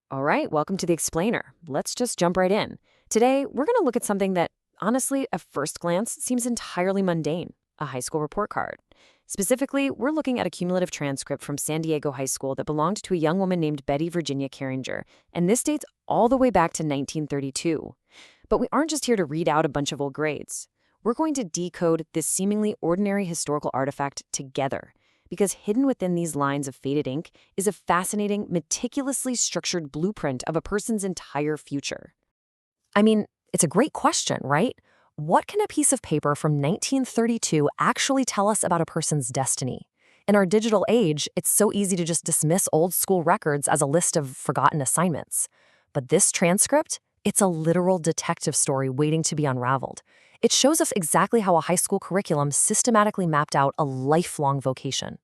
All right, welcome to the Explainer. Let's just jump right in. Today, we're going to look at something that, honestly, at first glance, seems entirely mundane: a high school report card. Specifically, we're looking at a cumulative transcript from San Diego High School that belonged to a young woman named Betty Virginia Carringer, and this dates all the way back to 1932. But we aren't just here to read out a bunch of old grades. We're going to decode this seemingly ordinary historical artifact together, because hidden within these lines of faded ink is a fascinating, meticulously structured blueprint of a person's entire future. I mean, it's a great question, right? What can a piece of paper from 1932 actually tell us about a person's destiny? In our digital age, it's so easy to just dismiss old school records as a list of forgotten assignments. But this transcript, it's a literal detective story waiting to be unraveled. It shows us exactly how a high school curriculum systematically mapped out a lifelong vocation.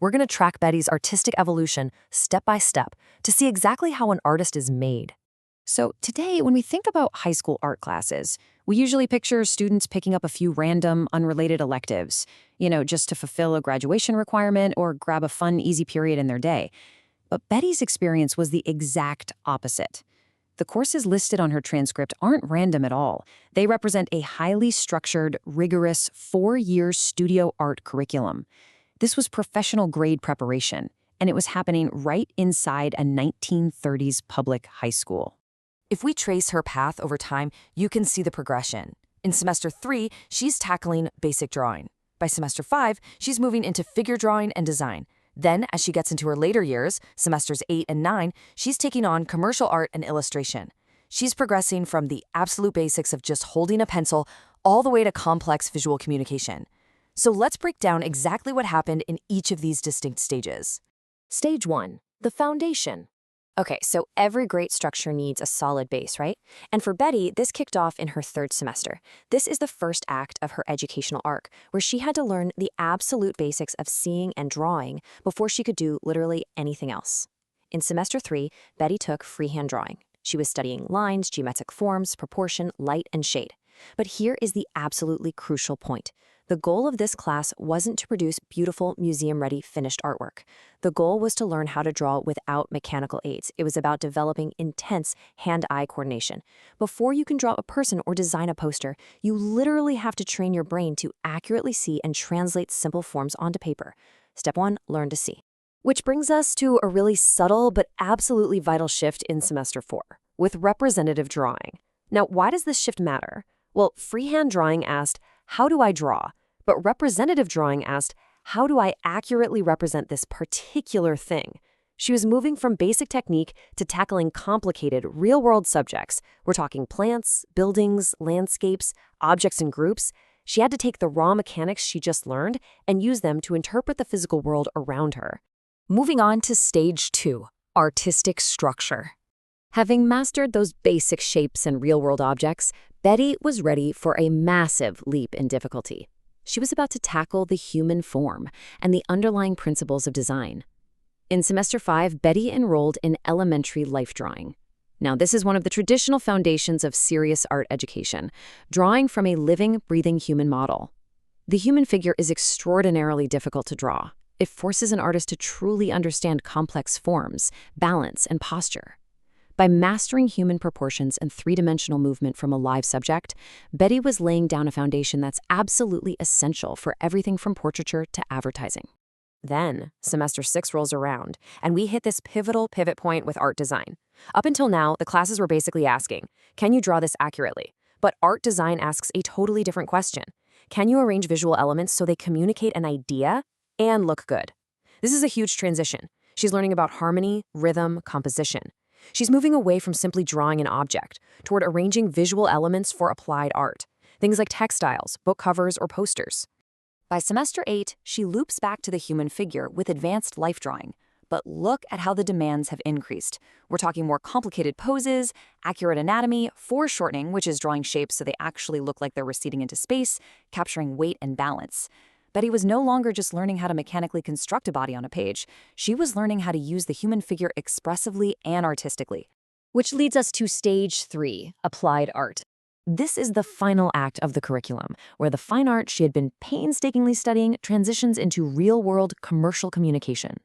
We're going to track Betty's artistic evolution step by step to see exactly how an artist is made. So today, when we think about high school art classes, we usually picture students picking up a few random, unrelated electives, just to fulfill a graduation requirement or grab a fun, easy period in their day. But Betty's experience was the exact opposite. The courses listed on her transcript aren't random at all. They represent a highly structured, rigorous 4-year studio art curriculum. This was professional grade preparation, and it was happening right inside a 1930s public high school. If we trace her path over time, you can see the progression. In semester 3, she's tackling basic drawing. By semester 5, she's moving into figure drawing and design. Then, as she gets into her later years, semesters 8 and 9, she's taking on commercial art and illustration. She's progressing from the absolute basics of just holding a pencil all the way to complex visual communication. So let's break down exactly what happened in each of these distinct stages. Stage 1, the foundation. Okay, so every great structure needs a solid base, right? And for Betty, this kicked off in her 3rd semester. This is the first act of her educational arc, where she had to learn the absolute basics of seeing and drawing before she could do literally anything else. In semester 3, Betty took freehand drawing. She was studying lines, geometric forms, proportion, light, and shade. But here is the absolutely crucial point. The goal of this class wasn't to produce beautiful, museum-ready, finished artwork. The goal was to learn how to draw without mechanical aids. It was about developing intense hand-eye coordination. Before you can draw a person or design a poster, you literally have to train your brain to accurately see and translate simple forms onto paper. Step 1, learn to see. Which brings us to a really subtle but absolutely vital shift in semester 4, with representative drawing. Now, why does this shift matter? Well, freehand drawing asked, how do I draw? But representative drawing asked, how do I accurately represent this particular thing? She was moving from basic technique to tackling complicated, real-world subjects. We're talking plants, buildings, landscapes, objects and groups. She had to take the raw mechanics she just learned and use them to interpret the physical world around her. Moving on to stage 2, artistic structure. Having mastered those basic shapes and real-world objects, Betty was ready for a massive leap in difficulty. She was about to tackle the human form and the underlying principles of design. In semester 5, Betty enrolled in elementary life drawing. Now, this is one of the traditional foundations of serious art education, drawing from a living, breathing human model. The human figure is extraordinarily difficult to draw. It forces an artist to truly understand complex forms, balance, and posture. By mastering human proportions and 3-dimensional movement from a live subject, Betty was laying down a foundation that's absolutely essential for everything from portraiture to advertising. Then, semester 6 rolls around, and we hit this pivotal pivot point with art design. Up until now, the classes were basically asking, can you draw this accurately? But art design asks a totally different question. Can you arrange visual elements so they communicate an idea and look good? This is a huge transition. She's learning about harmony, rhythm, composition. She's moving away from simply drawing an object toward arranging visual elements for applied art, things like textiles, book covers, or posters. By semester 8, she loops back to the human figure with advanced life drawing. But look at how the demands have increased. We're talking more complicated poses, accurate anatomy, foreshortening, which is drawing shapes so they actually look like they're receding into space, capturing weight and balance. Betty was no longer just learning how to mechanically construct a body on a page. She was learning how to use the human figure expressively and artistically. Which leads us to stage 3, applied art. This is the final act of the curriculum, where the fine art she had been painstakingly studying transitions into real-world commercial communication.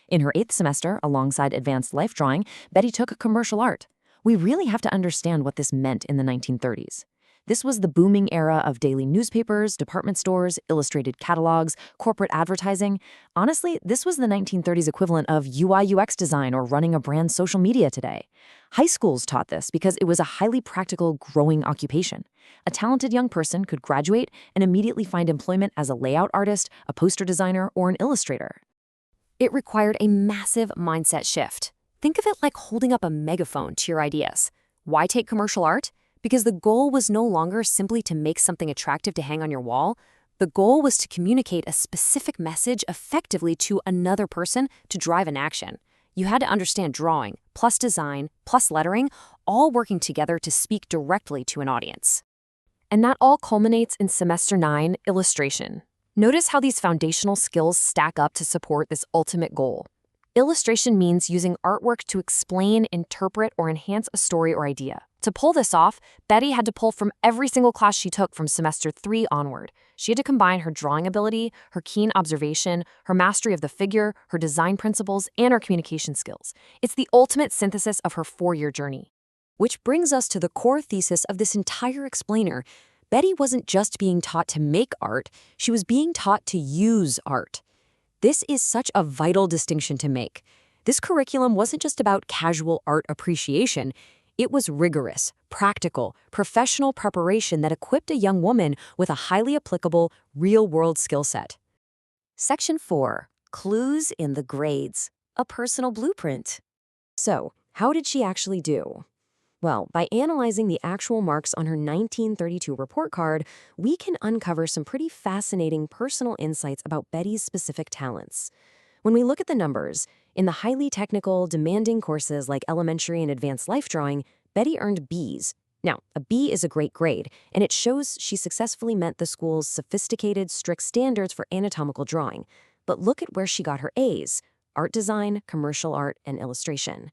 In her 8th semester, alongside advanced life drawing, Betty took commercial art. We really have to understand what this meant in the 1930s. This was the booming era of daily newspapers, department stores, illustrated catalogs, corporate advertising. Honestly, this was the 1930s equivalent of UI/UX design or running a brand's social media today. High schools taught this because it was a highly practical, growing occupation. A talented young person could graduate and immediately find employment as a layout artist, a poster designer, or an illustrator. It required a massive mindset shift. Think of it like holding up a megaphone to your ideas. Why take commercial art? Because the goal was no longer simply to make something attractive to hang on your wall. The goal was to communicate a specific message effectively to another person to drive an action. You had to understand drawing, plus design, plus lettering, all working together to speak directly to an audience. And that all culminates in Semester 9, illustration. Notice how these foundational skills stack up to support this ultimate goal. Illustration means using artwork to explain, interpret, or enhance a story or idea. To pull this off, Betty had to pull from every single class she took from semester 3 onward. She had to combine her drawing ability, her keen observation, her mastery of the figure, her design principles, and her communication skills. It's the ultimate synthesis of her 4-year journey. Which brings us to the core thesis of this entire explainer. Betty wasn't just being taught to make art, she was being taught to use art. This is such a vital distinction to make. This curriculum wasn't just about casual art appreciation. It was rigorous, practical, professional preparation that equipped a young woman with a highly applicable, real-world skill set. Section 4. Clues in the grades. A personal blueprint. So, how did she actually do? Well, by analyzing the actual marks on her 1932 report card, we can uncover some pretty fascinating personal insights about Betty's specific talents. When we look at the numbers, in the highly technical, demanding courses like elementary and advanced life drawing, Betty earned Bs. Now, a B is a great grade, and it shows she successfully met the school's sophisticated, strict standards for anatomical drawing. But look at where she got her As: art design, commercial art, and illustration.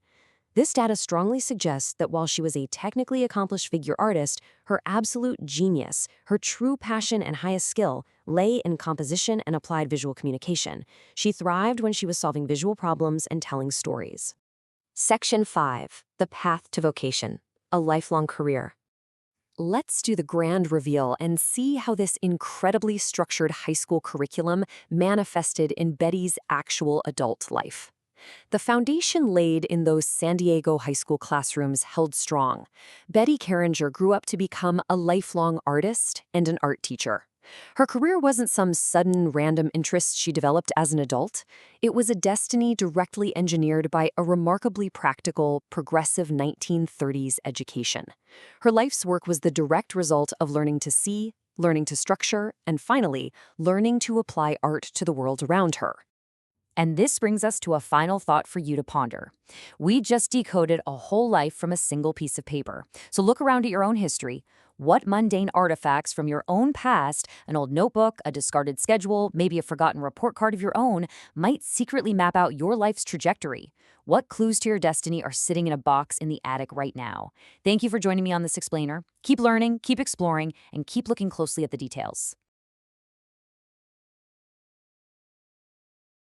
This data strongly suggests that while she was a technically accomplished figure artist, her absolute genius, her true passion and highest skill, lay in composition and applied visual communication. She thrived when she was solving visual problems and telling stories. Section 5. The Path to Vocation. A Lifelong Career. Let's do the grand reveal and see how this incredibly structured high school curriculum manifested in Betty's actual adult life. The foundation laid in those San Diego high school classrooms held strong. Betty Carringer grew up to become a lifelong artist and an art teacher. Her career wasn't some sudden random interest she developed as an adult. It was a destiny directly engineered by a remarkably practical, progressive 1930s education. Her life's work was the direct result of learning to see, learning to structure, and finally, learning to apply art to the world around her. And this brings us to a final thought for you to ponder. We just decoded a whole life from a single piece of paper. So look around at your own history. What mundane artifacts from your own past, an old notebook, a discarded schedule, maybe a forgotten report card of your own, might secretly map out your life's trajectory? What clues to your destiny are sitting in a box in the attic right now? Thank you for joining me on this explainer. Keep learning, keep exploring, and keep looking closely at the details.